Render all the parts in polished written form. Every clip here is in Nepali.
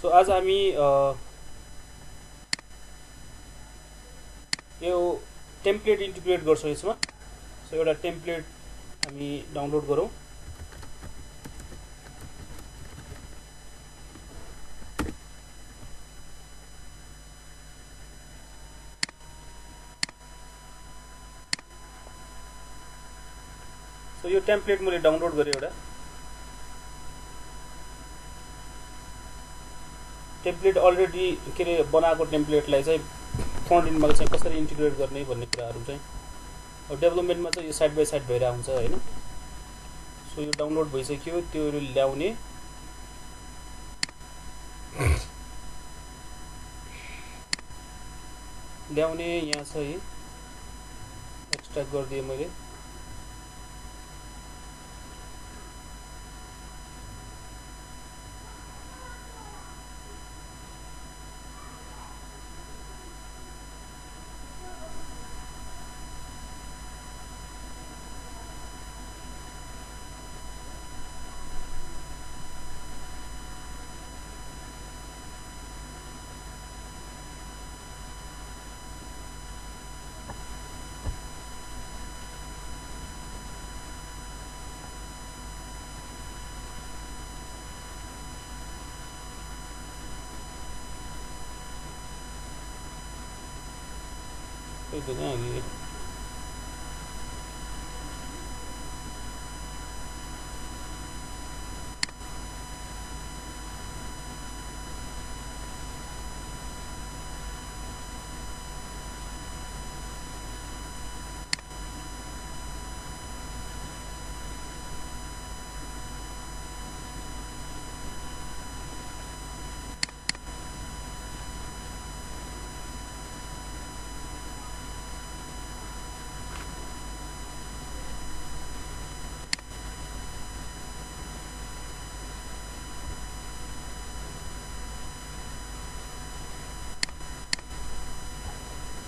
सो आज हामी यो टेम्प्लेट इन्टिग्रेट गर्छौँ यसमा। सो एउटा टेम्प्लेट हामी डाउनलोड गरौँ। सो यो टेम्प्लेट मैले डाउनलोड गरेँ। एउटा टेम्प्लेट अलरेडी के अरे बनाएको टेम्प्लेटलाई चाहिँ फ्रन्ट इन्डमा चाहिँ कसरी इन्टिग्रेट गर्ने भन्ने कुराहरू चाहिँ अब डेभलपमेन्टमा चाहिँ यो साइड बाई साइड भइरहेको हुन्छ होइन। सो यो डाउनलोड भइसक्यो, त्यो ल्याउने यहाँ छ है, एक्सट्र्याक्ट गरिदिएँ मैले।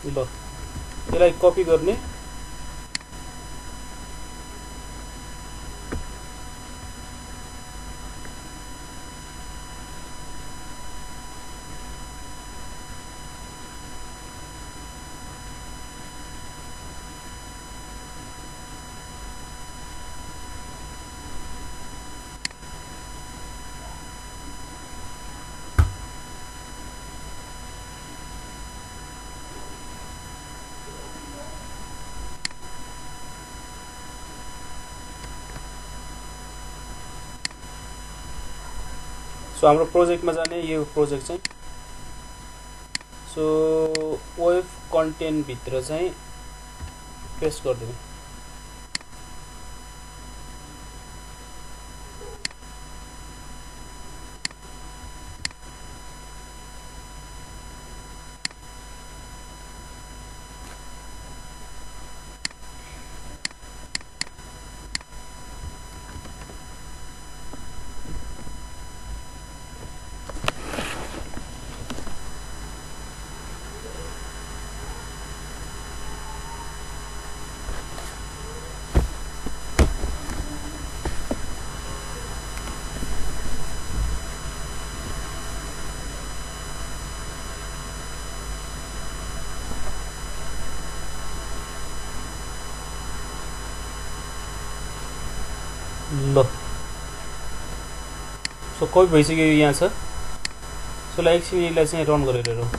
ल यसलाई कपी गर्ने, सो हाम्रो प्रोजेक्टमा जाने यो प्रोजेक्ट चाहिँ। सो वेब कन्टेन्ट भित्र चाहिँ पेस्ट गरिदिने। ल सो कपी भइसक्यो, यहाँ छ। सो ल एकछिन यसलाई चाहिँ रन गरेर हेरौँ।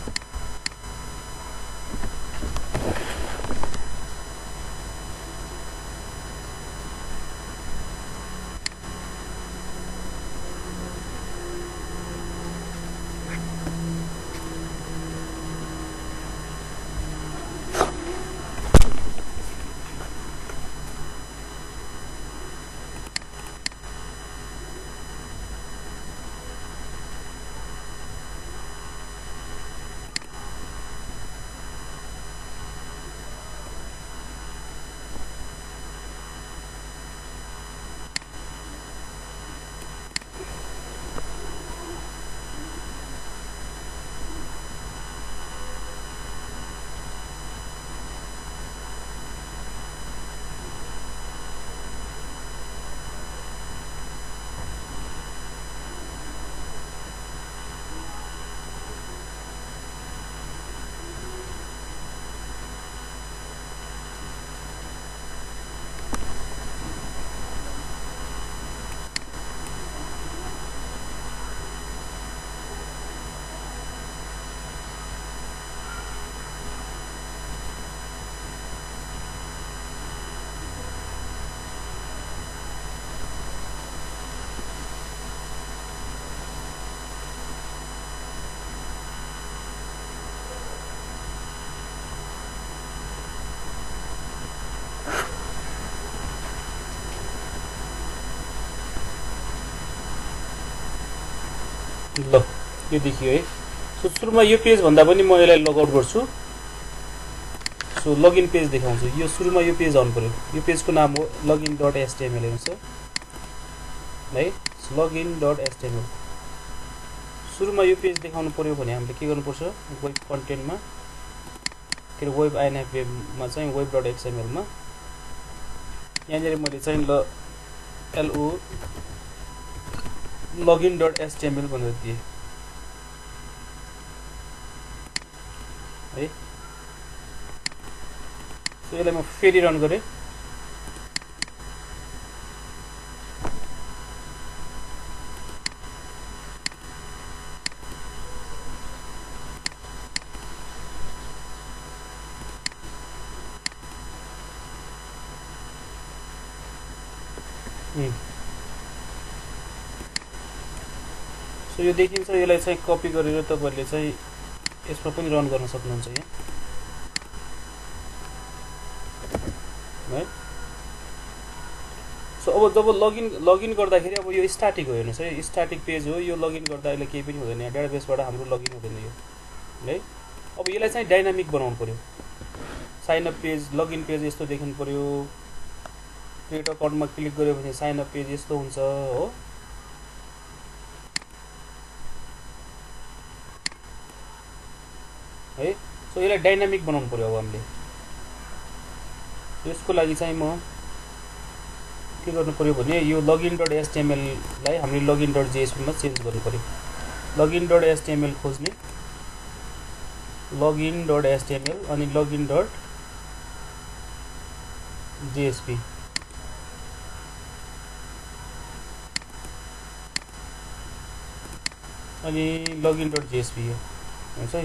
ल यो देखियो है। सो सुरुमा यो पेज भन्दा पनि म यसलाई लगआउट गर्छु। सो लगइन पेज देखाउँछु। यो सुरुमा यो पेज आउनु पर्यो। यो पेजको नाम हो login.html हेर्नुस् है, login.html। सुरुमा यो पेज देखाउनु पर्यो भने हामीले के गर्नुपर्छ, वेब कन्टेन्टमा के अरे वेब आइएनएफ वेबमा चाहिँ web.xml मा यहाँनिर मैले चाहिँ लो login.html भनेर दिएँ है। सो यसलाई म फेरि रन गरेँ। सो यो देखिन्छ। यसलाई चाहिँ कपी गरेर तपाईहरुले चाहिँ यसमा पनि रन गर्न सक्नुहुन्छ यहाँ है। सो अब जब लगइन गर्दाखेरि अब यो स्ट्याटिक हो हेर्नुस् है, स्ट्याटिक पेज हो यो। लगइन गर्दा अहिले केही पनि हुँदैन, यहाँ डेटाबेसबाट हाम्रो लगइन हुँदैन यो है। अब यसलाई चाहिँ डाइनामिक बनाउनु पर्यो। Sign up page, login page यस्तो देखिनु पर्यो। क्रिएट अकाउन्टमा क्लिक गर्यो भने साइन अप पेज यस्तो हुन्छ हो है। सो यसलाई डाइनामिक बनाउनु पर्यो अब हामीले। यसको लागि चाहिँ म के गर्नु पर्यो भने यो login.html लाई हामीले login.jsp मा चेन्ज गर्नु पर्यो। login.html खोज्ने, login.html अनि login.jsp अनि login.jsp यो हुन्छ है।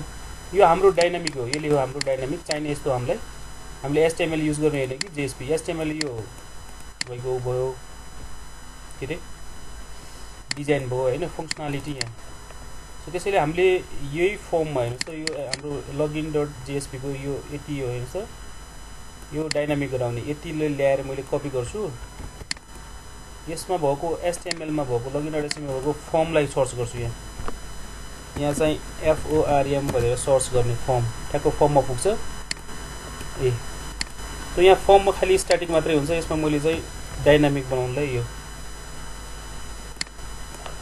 यो हाम्रो डाइनामिक हो, यसले हो हाम्रो डाइनामिक चाहिने। यस्तो हामीले HTML युज गर्ने होइन कि JSP। HTML यो भएको भयो के अरे डिजाइन भयो हैन, फङ्सनालिटी यहाँ। सो त्यसैले हामीले यही फर्ममा हेर्नुस् त यो हाम्रो login.jsp को यो यति हो हेर्नुस् त, यो डाइनामिक गराउने यतिले ल्याएर मैले कपी गर्छु। यसमा भएको HTML मा भएको login.html भएको फर्मलाई सर्च गर्छु। यहाँ चाहिँ FORM भनेर सर्च गर्ने फर्म, ठ्याक्क फर्ममा पुग्छ ए। त यहाँ फर्ममा खाली स्ट्याटिक मात्रै हुन्छ। यसमा मैले चाहिँ डाइनामिक बनाउनलाई यो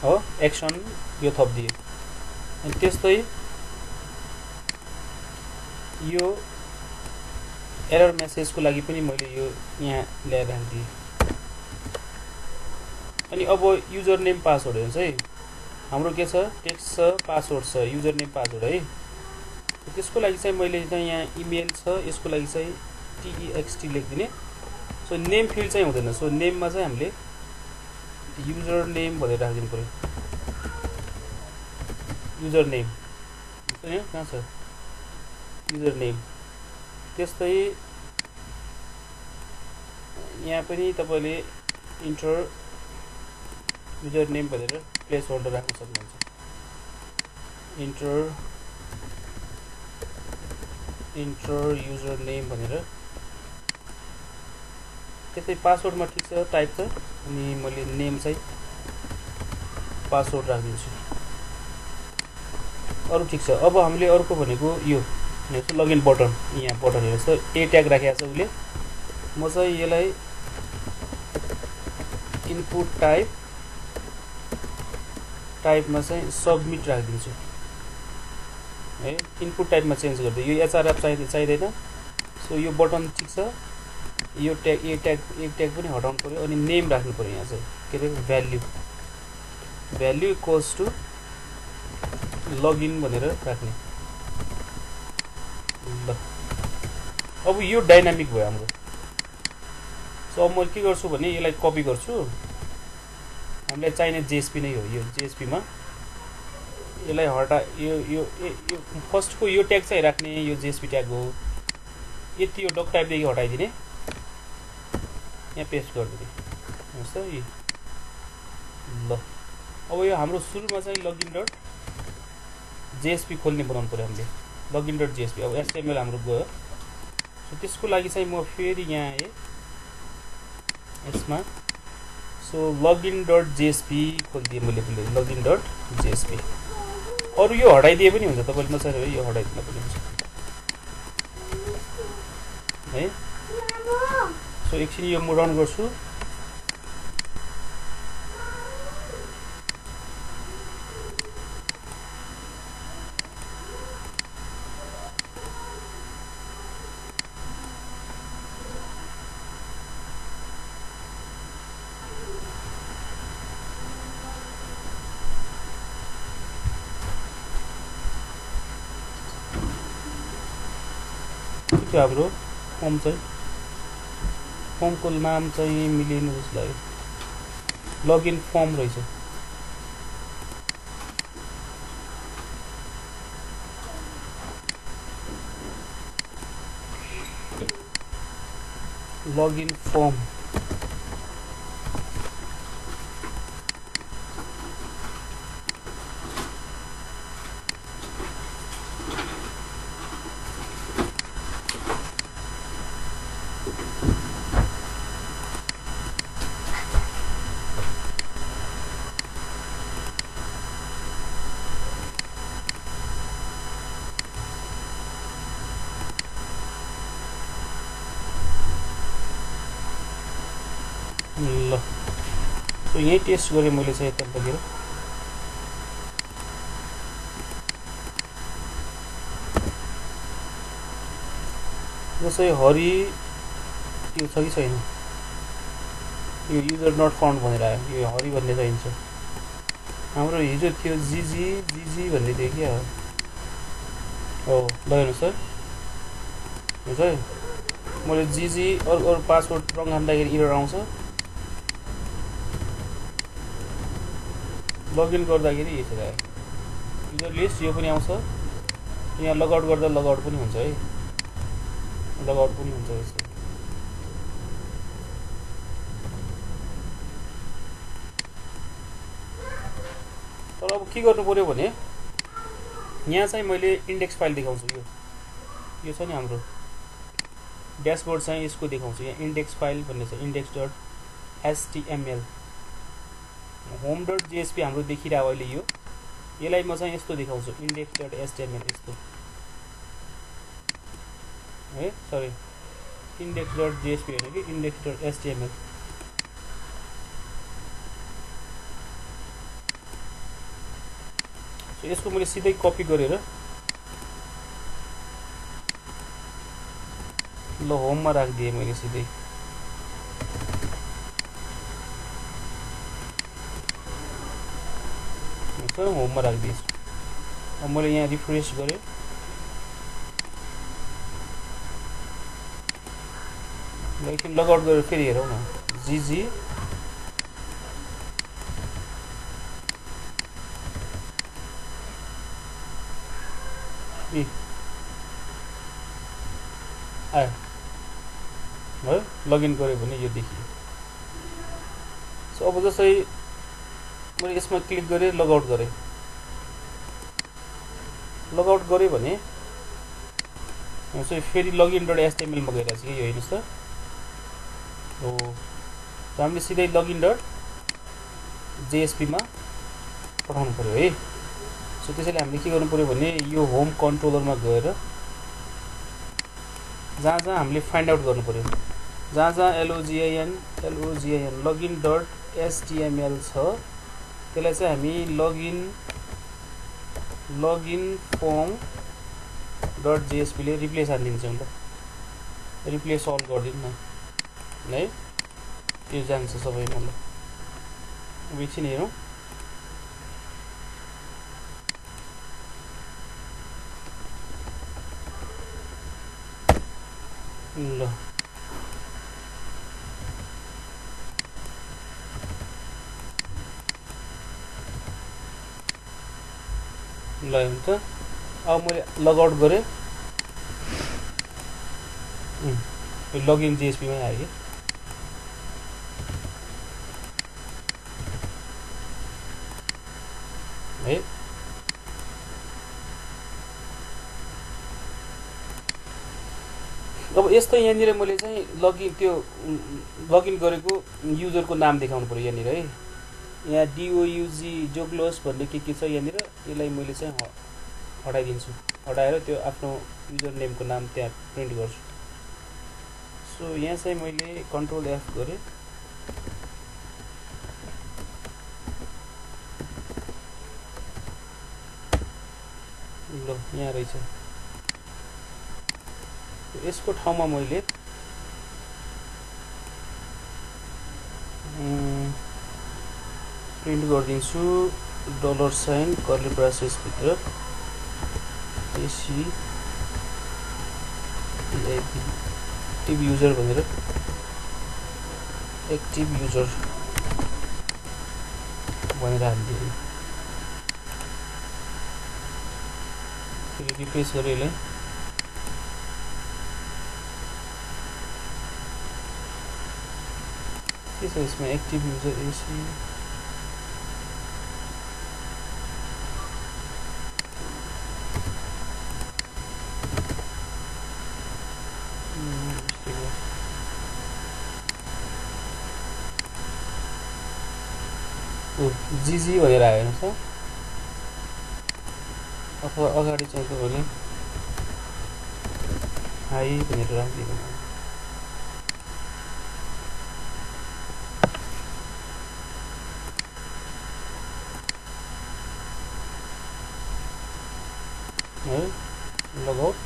हो एक्सन यो थप्दिए। अनि त्यस्तै यो एरर मेसेजको लागि पनि मैले यो यहाँ ल्याएर राखिदिएँ। अनि अब युजर नेम पासवर्ड हेर्नुस् है, हाम्रो के छ, टेक्स्ट छ, पासवर्ड छ, युजर नेम पासवर्ड है। त्यसको लागि चाहिँ मैले चाहिँ यहाँ इमेल छ, यसको लागि चाहिँ TEXT लेखिदिने। सो नेम फिल्ड चाहिँ हुँदैन। सो नेममा चाहिँ हामीले युजर नेम भनेर राखिदिनु पर्यो। युजर नेम यहाँ कहाँ छ, युजर नेम। त्यस्तै यहाँ पनि तपाईले इन्टर युजर नेम भनेर प्लेस होल्डर राख्न सक्नुहुन्छ। इन्टर युजर नेम भनेर। त्यस्तै पासवर्डमा ठिक छ टाइप छ, अनि मैले नेम चाहिँ पासवर्ड राखिदिन्छु। अरु ठिक छ। अब हामीले अर्को भनेको यो लगइन बटन, यहाँ बटन हेर्नुस् त ए ट्याग राखेको छ उसले। म चाहिँ यसलाई इनपुट टाइपमा चाहिँ सबमिट राखिदिन्छु है। इनपुट टाइपमा चेन्ज गर्दै यो HRF चाहिँदैन। सो यो बटन ठिक छ। यो ट्याग एक ट्याग पनि हटाउनु पर्यो। अनि नेम राख्नु पर्यो यहाँ चाहिँ के अरे भ्याल्यु इक्वल्स टु लगइन भनेर राख्ने। ल अब यो डाइनामिक भयो हाम्रो। सो अब म के गर्छु भने यसलाई कपी गर्छु। हामीलाई चाहिने JSP नै हो। यो JSP मा यसलाई हटा यो फर्स्टको यो ट्याग चाहिँ राख्ने, यो JSP ट्याग हो। यति यो डक टाइप देखि हटाइदिने, यहाँ पेस्ट गरिदिने हेर्नुस् त। ल अब यो हाम्रो सुरुमा चाहिँ login.jsp खोल्ने बनाउनु पर्यो हामीले। login.jsp अब HTML हाम्रो गयो। सो त्यसको लागि चाहिँ म फेरि यहाँ आएँ यसमा। सो login.jsp खोलिदिएँ मैले login.jsp। अरु यो हटाइदिए पनि हुन्छ, तपाईले नचाहे भने यो हटाइदिनु पनि हुन्छ है। सो एकछिन यो म रन गर्छु। हाम्रो फर्म चाहिँ फर्मको नाम चाहिँ मिलेन जस्तो लाग्यो, लगइन फर्म रहेछ। लगइन फर्म ल। सो यही टेस्ट गरेँ मैले चाहिँ यता बगेर। जस्तै हरि यो छ कि छैन, यो युजर नट फाउन्ड भनेर आयो, यो हरि भन्ने चाहिन्छ। हाम्रो हिजो थियो जिजी जिजी भन्ने थियो क्या हो, ल हेर्नुहोस् सर हेर्नुहोस् है, मैले जिजी अरू पासवर्ड रङ हान्दाखेरि इरर आउँछ, लगइन गर्दाखेरि यसरी आयो युजर लिस्ट, यो पनि आउँछ। यहाँ लगआउट गर्दा लगआउट पनि हुन्छ है, लगआउट पनि हुन्छ यसरी। तर अब के गर्नु पर्यो भने यहाँ चाहिँ मैले इन्डेक्स फाइल देखाउँछु, यो छ नि हाम्रो ड्यासबोर्ड चाहिँ यसको देखाउँछु। यहाँ इन्डेक्स फाइल भन्ने छ, index dot HTML, home dot JSP हाम्रो देखिरहेको अहिले यो, यसलाई म चाहिँ यस्तो देखाउँछु इन्डेक्स डट एचटिएमएल यस्तो है, सरी इन्डेक्स डट जेएसपी होइन कि इन्डेक्स डट एचटिएमएल। सो यसको मैले सिधै कपी गरेर ल होममा राखिदिएँ मैले सिधै। होममा राखिदिएछु। अब मैले यहाँ रिफ्रेस गरेँ, एकछिन लगआउट गरेर फेरि हेरौँ न, जिजी आयो है, लगइन गरेँ भने यो देखियो। सो अब जस्तै मैले यसमा क्लिक गरेँ, लगआउट गरेँ, लगआउट गरेँ भने चाहिँ फेरि लगइन डट एचटिएमएलमा गइरहेको छ कि यो, हेर्नुहोस् त हो। हामीले सिधै लगइन डट जेएसपीमा पठाउनु पर्यो है। सो त्यसैले हामीले के गर्नु पर्यो भने यो होम कन्ट्रोलरमा गएर जहाँ जहाँ हामीले फाइन्ड आउट गर्नु पर्यो, जहाँ जहाँ एलओजिआइएन लगइन डट एचटिएमएल छ त्यसलाई चाहिँ हामी लगइन फर्म डट जेएसपीले रिप्लेस हानिदिन्छौँ। ल रिप्लेस अल गरिदिनु न है, यो जान्छ सबैमा। ल अब एकछिन हेरौँ, ल ल हुन्छ। अब मैले लगआउट गरेँ, लगइन जेएसपीमै आयो है। अब यस्तो यहाँनिर मैले चाहिँ लगइन गरेको युजरको नाम देखाउनु पर्यो यहाँनिर है। यहाँ DOUG जोग्लोस भन्ने के छ यहाँनिर, यसलाई मैले चाहिँ हटाइदिन्छु। हटाएर त्यो आफ्नो युजर नेमको नाम त्यहाँ प्रिन्ट गर्छु। सो यहाँ चाहिँ मैले कन्ट्रोल F गरेँ। ल यहाँ रहेछ। यसको ठाउँमा मैले प्रिन्ट गरिदिन्छु $, कर्ली ब्रासेस भित्र AC एक्टिभ युजर भनेर, एक्टिभ युजर भनेर हालिदिएँ। फेरि रिप्लेस गरेँ यसलाई। के छ यसमा एक्टिभ युजर AC GG भनेर आयो हेर्नुहोस् त, अथवा अगाडि चाहिँ तपाईँले हाई भनेर राखिदिनु। है लगआउट।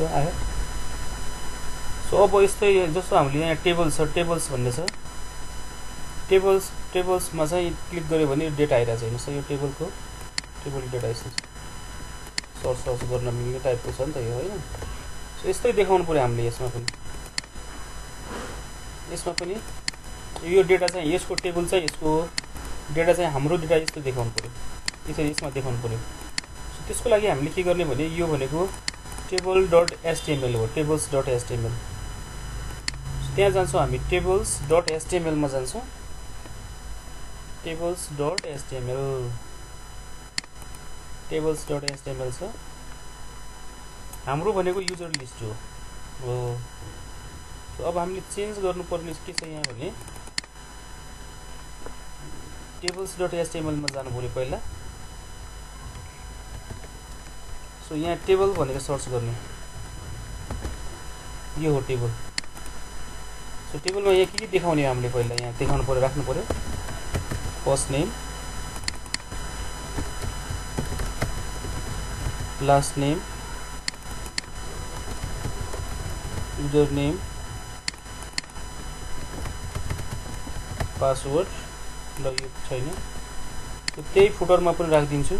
आयो। सो अब यस्तै जस्तो हामीले यहाँ टेबल्स छ, टेबल्स भन्ने छ। टेबल्समा चाहिँ क्लिक गऱ्यो भने डेटा आइरहेको छ हेर्नुहोस्। यो टेबलको टेबल डेटा यस्तो छ, सर्च गर्न मिल्ने टाइपको छ नि त यो, होइन। सो यस्तै देखाउनु पऱ्यो हामीले यसमा पनि यो डेटा चाहिँ यसको टेबल चाहिँ यसको डेटा चाहिँ हाम्रो डेटा यस्तो देखाउनु पऱ्यो, यसरी यसमा देखाउनु पऱ्यो। सो त्यसको लागि हामीले के गर्ने भने यो भनेको table.html हो, tables.html। त्यहाँ जान्छौँ हामी, tables.html मा जान्छौँ। tables.html छ। हाम्रो भनेको युजर लिस्ट हो। सो अब हामीले चेन्ज गर्नुपर्ने के छ यहाँ भने tables.html मा जानु पर्यो पहिला। सो यहाँ टेबल भनेर सर्च गर्ने, यो हो टेबल। सो टेबलमा यहाँ के देखाउने हामीले पहिला यहाँ देखाउनु पर्यो, राख्नु पर्यो। First name, last name, user name, password. ल यो छैन, तो त्यही फुटरमा पनि राखिदिन्छु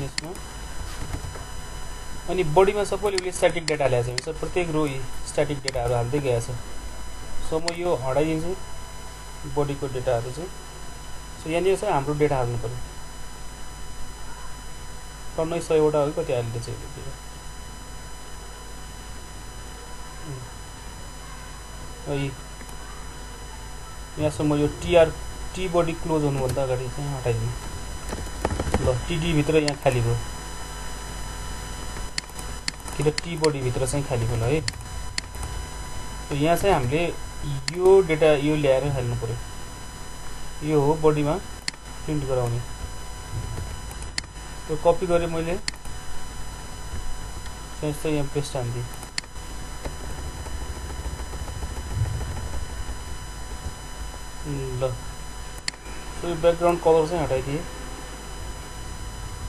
यसमा। अनि बडीमा सबैले उसले स्ट्याटिक डेटा हालेको छ, प्रत्येक रो स्ट्याटिक डेटाहरू हाल्दै गएको छ। सो म यो हटाइदिन्छु बडीको डेटाहरू चाहिँ। सो यहाँनिर चाहिँ हाम्रो डेटा हाल्नु पर्यो। 1900 वटा हो कति हाल्दै छ यहाँसम्म। यो टी बडी क्लोज हुनुभन्दा अगाडि चाहिँ हटाइदिनु। ल टिडी भित्र यहाँ खाली भयो, कि टी बडी भित्र चाहिँ खाली भयो है। तो यहाँ चाहिँ हामीले यो डेटा यो ल्याएर हाल्नु पर्यो। यो हो बडीमा प्रिन्ट गराउने। त्यो कपी गरेँ मैले, चाहिँ यहाँ पेस्ट हाल्दिएँ। ल सो यो ब्याकग्राउन्ड कलर चाहिँ हटाइदिएँ।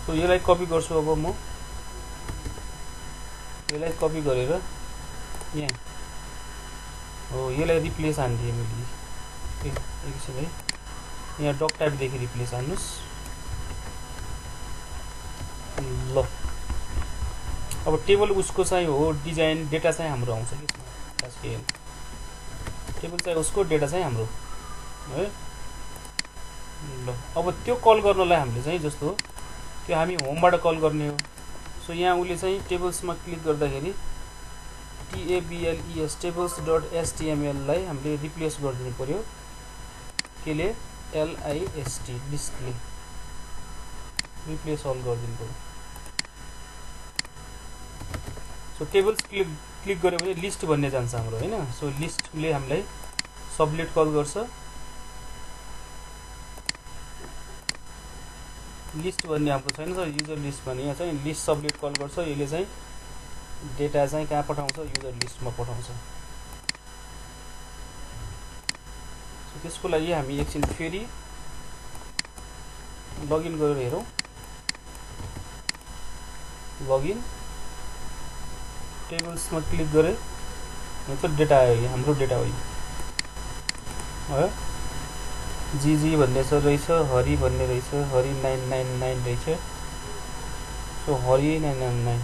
सो यसलाई कपी गर्छु। अब म यसलाई कपी गरेर यहाँ हो यसलाई रिप्लेस हान्दिएँ मैले। एकछिन है, यहाँ डक टाइपदेखि रिप्लेस हान्नुहोस्। ल अब टेबल उसको चाहिँ हो, डिजाइन डेटा चाहिँ हाम्रो आउँछ कि खास के टेबल चाहिँ उसको, डेटा चाहिँ हाम्रो है। ल अब त्यो कल गर्नलाई हामीले चाहिँ जस्तो त्यो हामी होमबाट कल गर्ने हो। सो यहाँ उसले चाहिँ टेबल्समा क्लिक गर्दाखेरि tables tables.html लाई हामीले रिप्लेस गरिदिनु पर्यो केले LIST लिस्टले रिप्लेस अल गरिदिनु पर्यो। सो टेबल्स क्लिक गऱ्यो भने लिस्ट भन्ने जान्छ हाम्रो हैन। सो लिस्टले हामीलाई सबलेट कल गर्छ। लिस्ट भन्ने हाम्रो छैन सर, युजर लिस्ट भन्ने यहाँ चाहिँ लिस्ट सबलेट कल गर्छ। यसले चाहिँ डेटा चाहिँ कहाँ पठाउँछ, युजर लिस्टमा पठाउँछ। सो त्यसको लागि हामी एकछिन फेरि लगइन गरेर हेरौँ। लगइन टेबल्समा क्लिक गरे तो डेटा आयो, यो हाम्रो डेटा हो। है जीजी भन्ने छ रहेछ, हरि भन्ने रहेछ, हरि 999 रहेछ। सो हरि 999।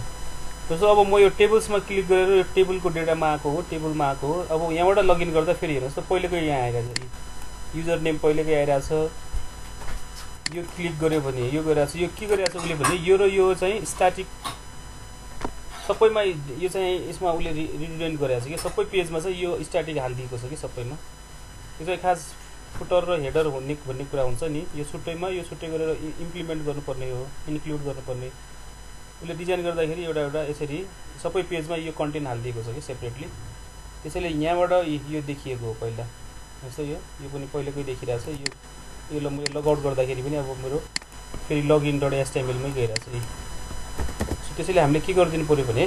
जस्तो अब म यो टेबल्समा क्लिक गरेर यो टेबलको डेटामा आएको हो, टेबलमा आएको हो। अब यहाँबाट लगइन गर्दा फेरि हेर्नुहोस् त पहिलेकै यहाँ आइरहेछ, युजर नेम पहिलेकै आइरहेछ। यो क्लिक गर्यो भने यो गरिरहेछ। यो के गरिरहेछ उसले भने यो र यो चाहिँ स्ट्याटिक सबैमा यो चाहिँ यसमा उसले रिडन्डेन्ट गरेछ कि सबै पेजमा चाहिँ यो स्ट्याटिक हालिदिएको छ कि सबैमा। यो चाहिँ खास फुटर र हेडर हुने भन्ने कुरा हुन्छ नि, यो छुट्टैमा यो छुट्टै गरेर इम्प्लिमेन्ट गर्नुपर्ने हो, इन्क्लुड गर्नुपर्ने। उसले डिजाइन गर्दाखेरि एउटा एउटा यसरी सबै पेजमा यो कन्टेन्ट हालिदिएको छ कि सेपरेटली। त्यसैले यहाँबाट यो देखिएको हो पहिला। जस्तो यो पनि पहिलेकै देखिरहेछ। यो म लगआउट गर्दाखेरि पनि अब मेरो फेरि लगइन डट HTML मै गइरहेछ। सो त्यसैले हामीले के गरिदिनु पर्यो भने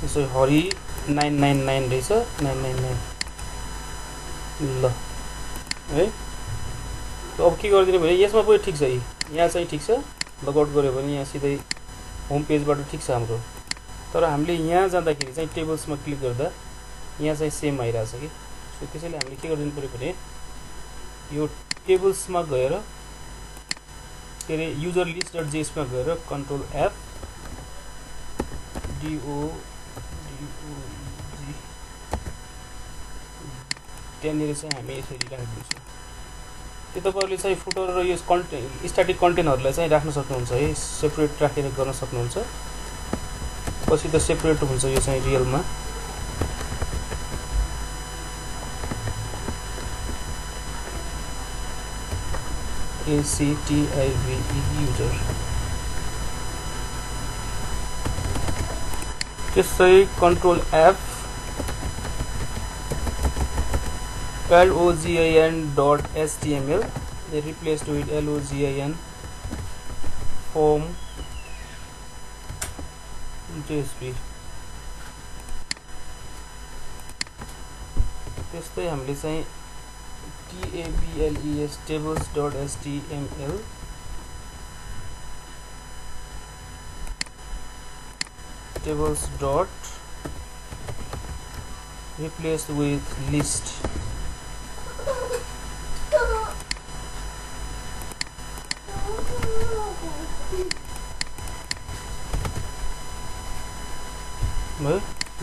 यसो हरि 999 रहेछ, 999 ल है। तो अब के गरिदिनु भने यसमा पनि ठिक छ, यहाँ चाहिँ ठिक छ। लगआउट गऱ्यो भने यहाँ सिधै होम पेजबाट ठिक छ हाम्रो। तर हामीले यहाँ जाँदाखेरि चाहिँ टेबल्समा क्लिक गर्दा यहाँ चाहिँ सेम आइरहेछ कि। सो त्यसैले हामीले के गरिदिनु पर्यो भने यो टेबल्समा गएर के अरे युजर लिस्ट डट जेएसमा गएर कन्ट्रोल F DOG त्यहाँनिर चाहिँ हामी यसरी राखिदिन्छौँ। त्यो तपाईँहरूले चाहिँ फुटर र यो कन्टेन्ट स्ट्याटिक कन्टेन्टहरूलाई चाहिँ राख्न सक्नुहुन्छ है, सेपरेट राखेर गर्न सक्नुहुन्छ। पछि त सेपरेट हुन्छ यो चाहिँ रियलमा। ACTIVE युजर त्यसै control F login.html they replaced with login form JSP। त्यस्तै हामीले चाहिँ TABLES tables.html tables dot replaced with list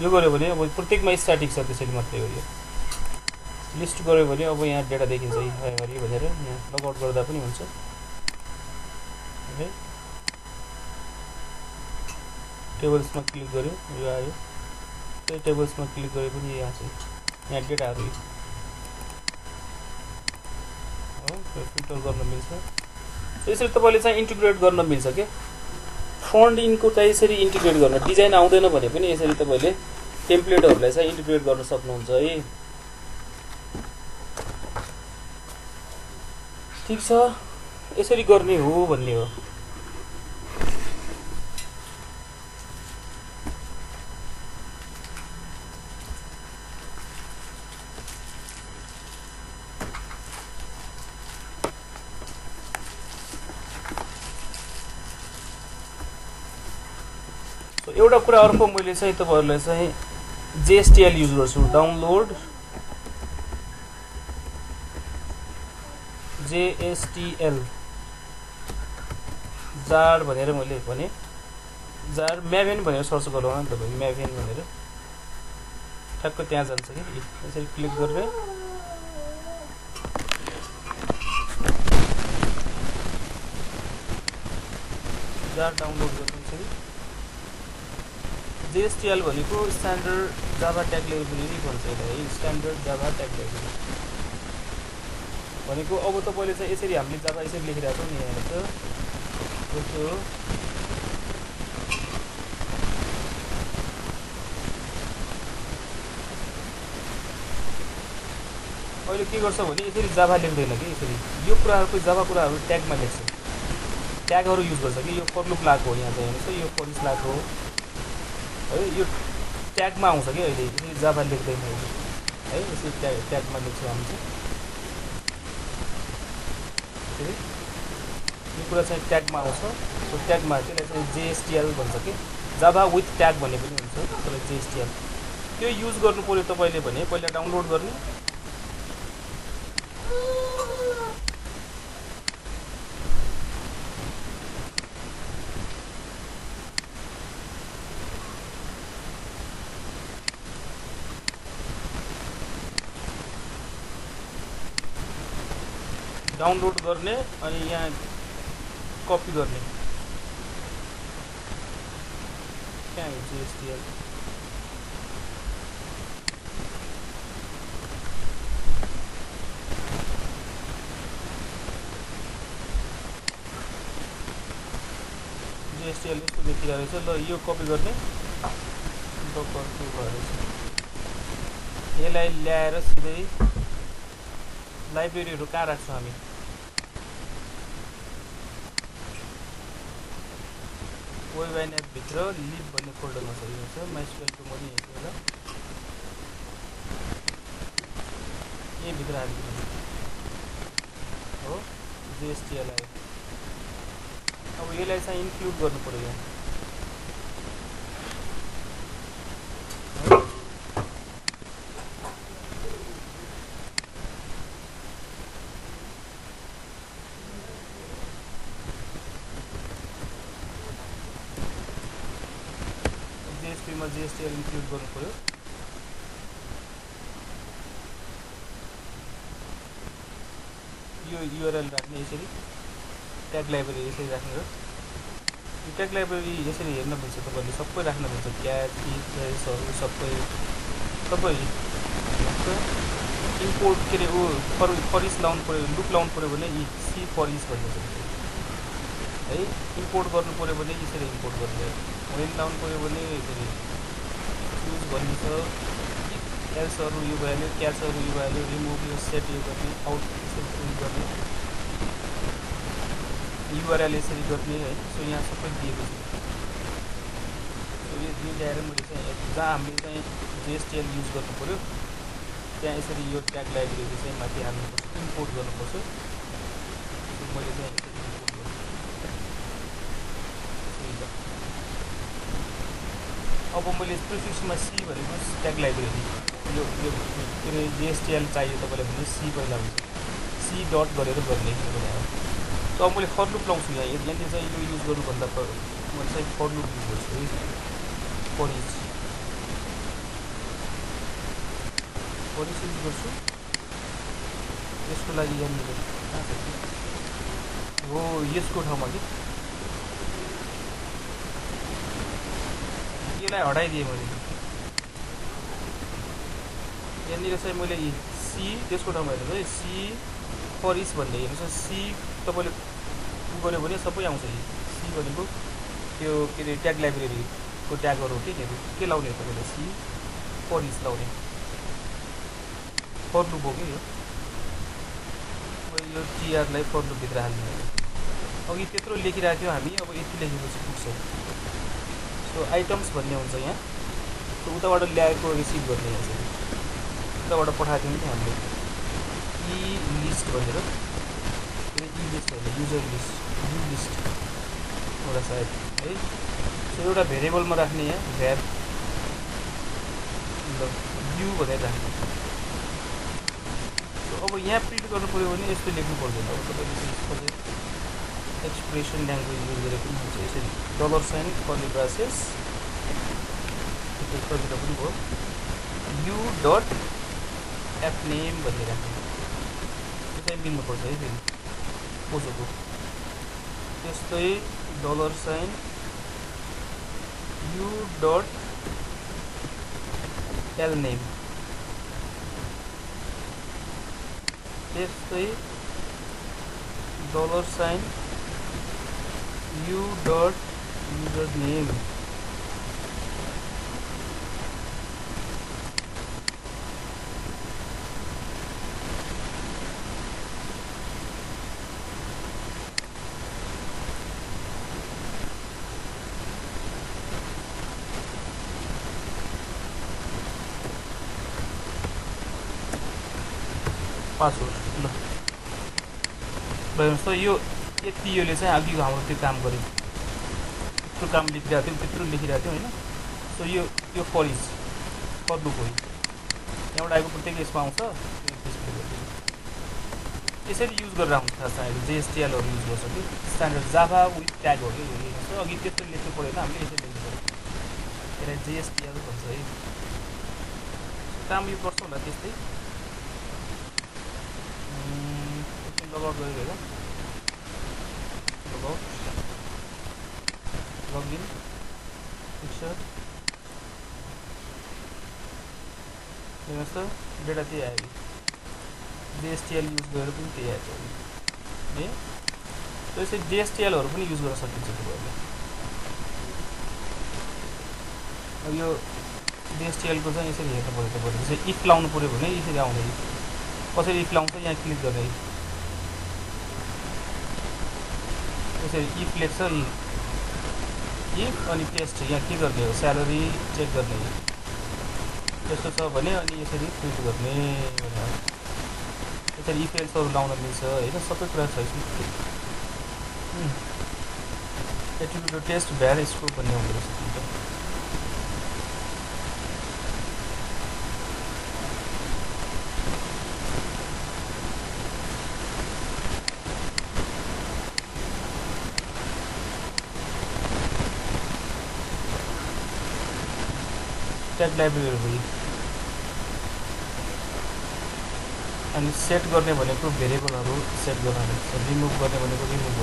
यो गर्यो भने अब प्रत्येकमा स्ट्याटिक छ, त्यसैले मात्रै हो। यो लिस्ट गर्यो भने अब यहाँ डेटा देखिन्छ हरि भनेर, यहाँ लगआउट गर्दा पनि हुन्छ है। टेबल्समा क्लिक गर्यो यो आयो, त्यही टेबल्समा क्लिक गरे पनि यहाँ चाहिँ यहाँ डेटाहरू हो फिल्टर गर्न मिल्छ। यसरी तपाईँले चाहिँ इन्टिग्रेट गर्न मिल्छ के। फ्रन्ट इनको चाहिँ यसरी इन्टिग्रेट गर्न डिजाइन आउँदैन भने पनि यसरी तपाईँले टेम्प्लेटहरूलाई चाहिँ इन्टिग्रेट गर्न सक्नुहुन्छ है। ठिक छ, यसरी गर्ने हो भन्ने हो। एउटा कुरा अर्को मैले चाहिँ तपाईहरुलाई चाहिँ JSTL युज गर्छु। डाउनलोड JSTL जार भनेर मैले भने जार म्याभेन भनेर सर्च गर्नु न तपाईले, म्याभेन भनेर ठ्याक्क त्यहाँ जान्छ कि। यसरी क्लिक गरेर जार डाउनलोड गर्नुहुन्छ कि। JSTL भनेको स्ट्यान्डर्ड जाभा ट्याग लाइब्रेरी भन्छ यसलाई, स्ट्यान्डर्ड जाभा ट्याग लाइब्रेरी। भनेको अब तपाईँले चाहिँ यसरी हामीले जाभा यसरी लेखिरहेको छौँ नि यहाँ हेर्छ जस्तो अहिले के गर्छ भने यसरी जाभा लेख्दैन कि यसरी यो कुराहरु जाभा कुराहरु ट्यागमा लेख्छ ट्यागहरु युज गर्छ कि यो फर लुप लागेको हो यहाँ चाहिँ हेर्नुस् यो फर इच लागेको हो है यो ट्यागमा आउँछ कि अहिले यसरी जाभा लेख्दैन है यसरी ट्यागमा लेख्छ हामी चाहिँ यसरी यो कुरा चाहिँ ट्यागमा आउँछ सो ट्यागमा त्यसलाई चाहिँ JSTL भन्छ कि जाभा विथ ट्याग भन्ने पनि हुन्छ तर JSTL त्यो युज गर्नु पर्यो तपाईले भने पहिला डाउनलोड गर्ने डाउनलोड गर्ने अनि यहाँ कपी गर्ने क्या हो JSTL यस्तो देखिरहेको छ ल यो कपी गर्ने यसलाई ल्याएर सिधै लाइब्रेरीहरु कहाँ राख्छौं हामी वेब एन्ड एप भित्र लिब भन्ने फोल्डरमा छ यो छ MySQL को पनि यही होला यही भित्र हाल्दिनु हो JSTL आयो अब यसलाई चाहिँ इन्क्लुड गर्नु पर्यो यहाँ मा JSTL इन्क्लुड गर्नु पर्यो यो URL राख्ने यसरी ट्याग लाइब्रेरी यसरी राख्ने हो यो ट्याग लाइब्रेरी यसरी हेर्न मिल्छ तपाईले सबै राख्न मिल्छ क्याट कीहरु सबै इम्पोर्ट के रे ओ फर इच लाउनु पर्यो लुप लाउनु पर्यो भने सी फर इच भन्ने छ है इम्पोर्ट गर्नु पर्यो भने यसरी इम्पोर्ट गर्ने वेन लाउनु पर्यो भने यसरी यूज भन्ने छ एल्सहरु यो भ्यालु क्याचहरु यो भ्यालु रिमुभ यो सेट यो गर्ने आउट यसरी चेन्ज गर्ने URL यसरी गर्ने है सो यहाँ सबै दिएको छ सो यो ल्याएर मैले चाहिँ जहाँ हामीले चाहिँ JSTL युज गर्नु पर्यो त्यहाँ यसरी यो ट्याग लाइब्रेरी चाहिँ माथि हाल्नुपर्छ इम्पोर्ट गर्नुपर्छ सो मैले चाहिँ अब मैले प्रिफिक्समा C भनेको ट्याग लाइब्रेरी यो के रे JSTL चाहियो तपाईलाई भने C पहिला हुन्छ C डट गरेर गर्ने त मैले फर लुप लाउँछु यहाँ यहाँले चाहिँ यो युज गर्नु भन्दा मैले चाहिँ फर लुप युज गर्छु फर इच युज गर्छु यसको लागि यहाँ हो यसको ठाउँमा कि यसलाई हटाइदिए मैले यहाँनिर चाहिँ मैले C त्यसको ठाउँमा हेर्नु है C फर इच भन्ने हेर्नुहोस् C तपाईले गऱ्यो भने सबै आउँछ यी C भनेको त्यो के रे ट्याग लाइब्रेरीको ट्यागहरु हो के लाउने तपाईले C फर इच लाउने फर लुप हो कि यो TR लाई फर लुप भित्र हाल्ने अघि त्यत्रो लेखिरहेको थियो हामी अब यति लेखेपछि पुग्छ सो आइटम्स भन्ने हुन्छ यहाँ सो उताबाट ल्याएको रिसिभ गर्ने यहाँ चाहिँ उताबाट पठाइदियौँ नि हामीले ई लिस्ट भनेर ई लिस्ट होइन युजर लिस्ट यु लिस्ट एउटा सायद है सो एउटा भेरिएबलमा राख्ने यहाँ भ्यार यु भनेर राख्ने सो अब यहाँ प्रिन्ट गर्नु पर्यो भने यस्तो लेख्नु पर्दैन अब तपाईले एक्सप्रेसन ल्याङ्ग्वेज युज गरेर पनि हुन्छ यसरी $साइन कर्ली ब्रासेस सजिलो पनि भयो यु डट एप नेम भन्ने राख्ने त्यो चाहिँ मिल्नुपर्छ है फेरि पोजोको त्यस्तै $sign U dot L name त्यस्तै $, u.username पासवर्ड ल हेर्नुहोस् त यो यति योले चाहिँ अघि हाम्रो त्यो काम गर्यो त्यो काम लेखिरहेको थियो त्यत्रो लेखिरहेको थियो होइन सो यो फर इज फर लुप हो यहाँबाट आएको प्रत्येक यसमा आउँछ यसरी युज गरेर आउँछ खास अहिले जेएसटिएलहरू युज गर्छ कि स्ट्यान्डर्ड जाभा विथ ट्याग हो कि सो अघि त्यस्तो लेख्नु पऱ्यो हामीले यसरी लेख्नु पऱ्यो यसलाई जेएसटिएल भन्छ है काम यो गर्छ होला त्यस्तै लगआउट गरेको हेर लगआउट लगइन पिक्चर हेर्नुहोस् त डेटा त्यही आयो जेएसटिएल युज गरेर पनि त्यही आएछ है त्यसै जेएसटिएलहरू पनि युज गर्न सकिन्छ त्यो भएर अब यो जेएसटिएलको चाहिँ यसरी हेर्नु पऱ्यो त जस्तै इफ लाउनु पऱ्यो भने यसरी आउँदैन कसरी इफ लाउँछ यहाँ क्लिक गर्ने यसरी इफ लेख्छ इफ अनि टेस्ट यहाँ के गर्ने हो स्यालेरी चेक गर्ने त्यस्तो छ भने अनि यसरी प्रिन्ट गर्ने यसरी इफ एल्सहरू लाउन मिल्छ होइन सबै कुरा छ एट्रिब्युट टेस्ट भ्यार स्कोप भन्ने हुँदो रहेछ ट्याग लाइब्रेरीहरू अनि सेट गर्ने भनेको भेरिएबलहरू सेट गर्न रहेछ रिमुभ गर्ने भनेको रिमुभ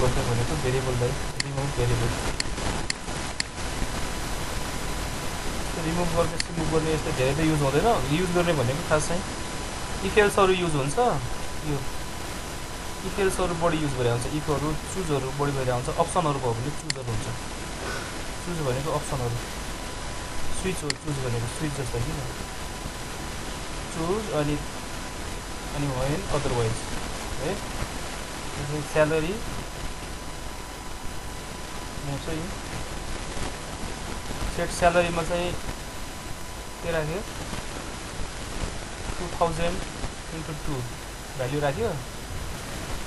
गर्ने भनेको भेरिएबललाई रिमुभ भेरिएबल रिमुभ गर्ने यस्तो धेरै त युज हुँदैन युज गर्ने भनेको खास चाहिँ इफेल्सहरू युज हुन्छ यो इफेल्सहरू बढी युज गरेर हुन्छ इफहरू चुजहरू बढी भएर आउँछ अप्सनहरू भयो भने चुजहरू हुन्छ चुज भनेको अप्सनहरू स्विच हो चुज भनेको स्विच जस्तो कि चुज अनि वेन अदरवाइज है स्यालेरी आउँछ यो सेट स्यालेरीमा चाहिँ के राख्यो 2000 × 2 भ्याल्यु राख्यो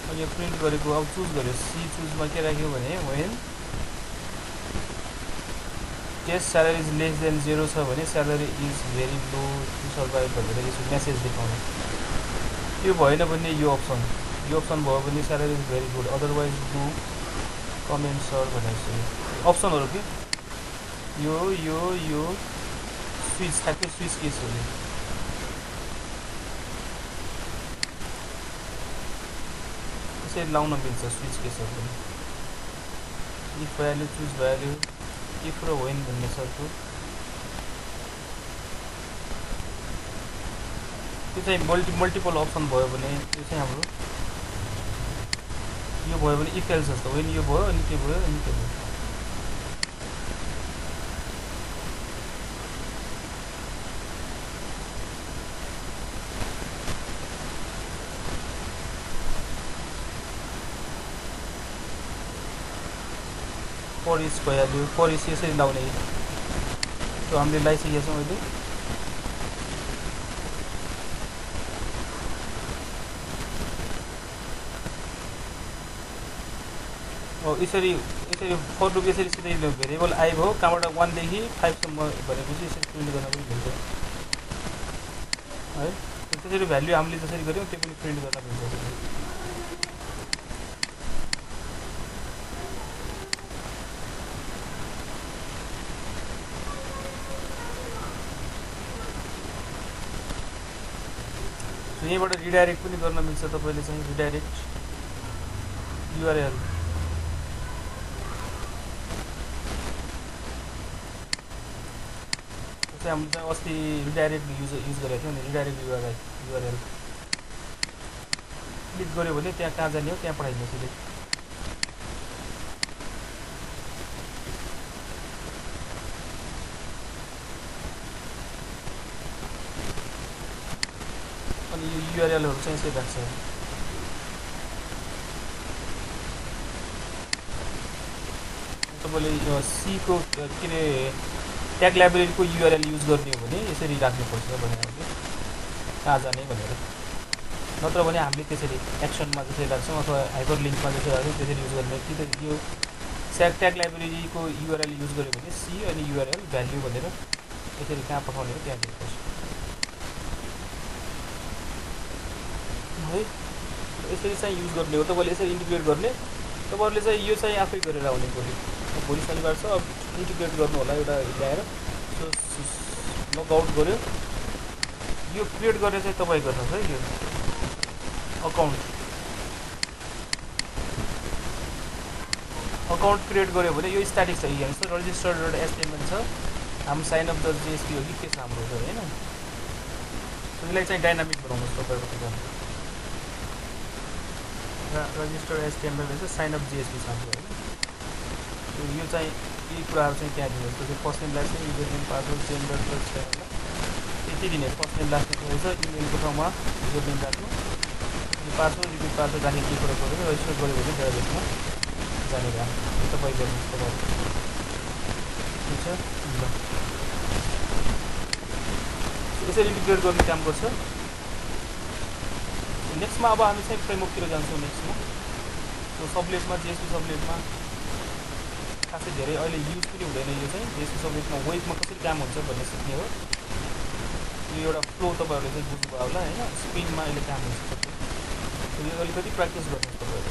अनि यो प्रिन्ट गरेको अब चुज गर्यो सी चुजमा के राख्यो भने when test salary is less than 0 छ भने salary is very low to survive भनेर यसो मेसेज देखाउने त्यो भएन भने यो अप्सन भयो भने salary is very good otherwise do comment sir भनेर अप्सनहरू के यो स्विच ठ्याक्कै स्विच केस हो यसरी लाउन मिल्छ स्विच केसहरू पनि if value choose value if र वेन भन्ने छ त्यो चाहिँ मल्टिपल अप्सन भयो भने त्यो चाहिँ हाम्रो यो भयो भने इफ एल्स जस्तो वेन यो भयो अनि के भयो अनि के भयो फर इच भइहाल्यो फर इच यसरी लाउने त्यो हामीले लगाइसकेका छौँ अहिले यसरी फर लुप यसरी सिधै भेरिएबल आई भयो कहाँबाट 1 देखि 5 सम्म भनेपछि यसरी प्रिन्ट गर्न पनि मिल्छ है त्यसरी भ्याल्यु हामीले जसरी गर्यौँ त्यो पनि प्रिन्ट गर्न मिल्छ यहीँबाट रिडाइरेक्ट पनि गर्न मिल्छ तपाईँले चाहिँ रिडाइरेक्ट युआरएल जस्तै हामीले चाहिँ अस्ति रिडाइरेक्ट युज गरेको थियौँ नि, रिडाइरेक्ट युआरएल क्लिक गऱ्यो भने त्यहाँ कहाँ जाने हो त्यहाँ पठाइदिन्छ सिधै। अनि यो युआरएलहरू चाहिँ यसरी राख्छ। तपाईँले यो सीको के अरे ट्याग लाइब्रेरीको युआरएल युज गर्ने हो भने यसरी राख्नुपर्छ भनेर कहाँ जाने भनेर। नत्र भने हामीले त्यसरी एक्सनमा जसरी राख्छौँ अथवा हाइपर लिङ्कमा जसरी राख्छौँ त्यसरी युज गर्ने कि त यो ट्याग लाइब्रेरीको युआरएल युज गऱ्यो भने सी अनि युआरएल भ्याल्यु भनेर यसरी कहाँ पठाउने हो त्यहाँ दिनुपर्छ है। यसरी चाहिँ युज गर्ने हो। तपाईँले यसरी इन्टिग्रेट गर्ने, तपाईँहरूले चाहिँ यो चाहिँ आफै गरेर आउने भोलि शनिबार छ। अब इन्टिग्रेट गर्नु होला एउटा ल्याएर लगआउट गऱ्यो। यो क्रिएट गरेर चाहिँ तपाईँ गर्नुहोस् है। यो अकाउन्ट क्रिएट गऱ्यो भने यो स्ट्याटिक छ। हेर्नुहोस् त register.html छ, हाम्रो साइनअप द जेएसपी हो कि के छ हाम्रो छ होइन। यसलाई चाहिँ डाइनामिक बनाउनुहोस् तपाईँको चाहिँ register.html रहेछ, साइनअप जेएसपी छ हाम्रो होइन। यो चाहिँ यी कुराहरू चाहिँ त्यहाँ दिनुहोस्। त्यसपछि first name last name user name password gender plus यति दिने। फर्स्ट नेम लास्ट नेम रहेछ, इमेलको ठाउँमा युजर नेम राख्नु, अनि पासवर्ड रिपिट पासवर्ड राख्ने केही फरक पर्दैन। रजिस्टर गऱ्यो भने डेटाबेसमा जाने भयो। यो तपाईँ गर्नुहोस् तपाईँहरू ठिक छ ल। यसरी इन्टिग्रेट गर्ने काम गर्छ। नेक्स्टमा अब हामी चाहिँ फ्रेमवर्कतिर जान्छौँ। नेक्स्टमा त्यो सबलेटमा जेएसपी सबलेटमा खासै धेरै अहिले युज पनि हुँदैन। यो चाहिँ जेएसपी सबलेटमा वेबमा कसरी काम हुन्छ भन्ने सिक्ने हो। यो एउटा फ्लो तपाईँहरूले चाहिँ बुझ्नुभयो होला होइन। स्क्रिनमा अहिले काम हुन्छ। यो अलिकति प्र्याक्टिस गर्नुहोस् तपाईँहरू।